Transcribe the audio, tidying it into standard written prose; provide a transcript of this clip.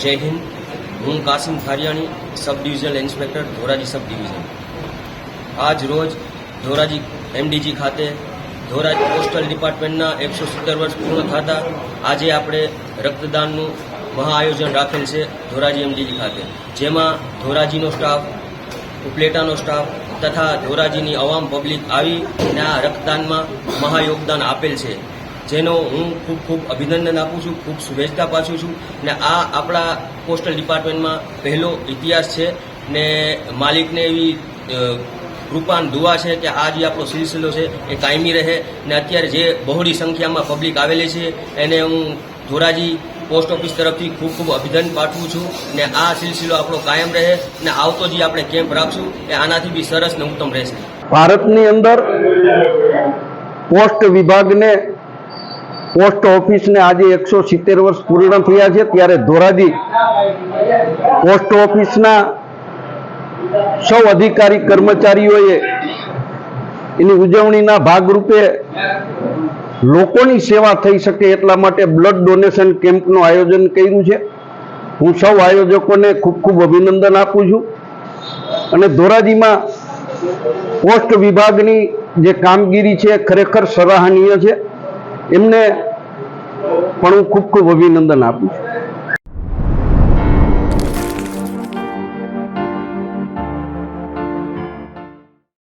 જય હિન્દ. હું Kasim Khariyani, sub divisional inspector, Dhoraji sub division. આજ રોજ ધોરાજી એમડીજી ખાતે ધોરાજી પોસ્ટલ ડિપાર્ટમેન્ટના 170 વર્ષ પૂર્ણ થતા આજે આપણે રક્તદાનનું મહાઆયોજન રાખેલ છે ધોરાજી એમડીજી ખાતે, જેમાં ધોરાજીનો સ્ટાફ, ઉપલેટાનો સ્ટાફ તથા ધોરાજીની અવામ પબ્લિક આવી અને આ રક્તદાનમાં મહાયોગદાન આપેલ છે, જેનો હું ખૂબ ખૂબ અભિનંદન આપું છું, ખૂબ શુભેચ્છા પાછું છું. ને આ આપણા પોસ્ટલ ડિપાર્ટમેન્ટમાં પહેલો ઇતિહાસ છે ને માલિકને એવી કૃપાન દુઆ છે કે આ જે આપણો સિલસિલો છે એ કાયમી રહે. ને અત્યારે જે બહોળી સંખ્યામાં પબ્લિક આવેલી છે એને હું ધોરાજી પોસ્ટ ઓફિસ તરફથી ખૂબ ખૂબ અભિનંદન પાઠવું છું. ને આ સિલસિલો આપણો કાયમ રહે ને આવતો જે આપણે કેમ્પ રાખશું એ આનાથી બી સરસ ને ઉત્તમ રહેશે. ભારતની અંદર પોસ્ટ વિભાગને, પોસ્ટ ઓફિસને આજે 170 વર્ષ પૂર્ણ થયા છે, ત્યારે ધોરાજી પોસ્ટ ઓફિસના સૌ અધિકારી કર્મચારીઓએ એની ઉજવણીના ભાગરૂપે લોકોની સેવા થઈ શકે એટલા માટે બ્લડ ડોનેશન કેમ્પનું આયોજન કર્યું છે. હું સૌ આયોજકોને ખૂબ ખૂબ અભિનંદન આપું છું અને ધોરાજીમાં પોસ્ટ વિભાગની જે કામગીરી છે ખરેખર સરાહનીય છે. એમને પણ હું ખૂબ ખૂબ અભિનંદન આપું છું.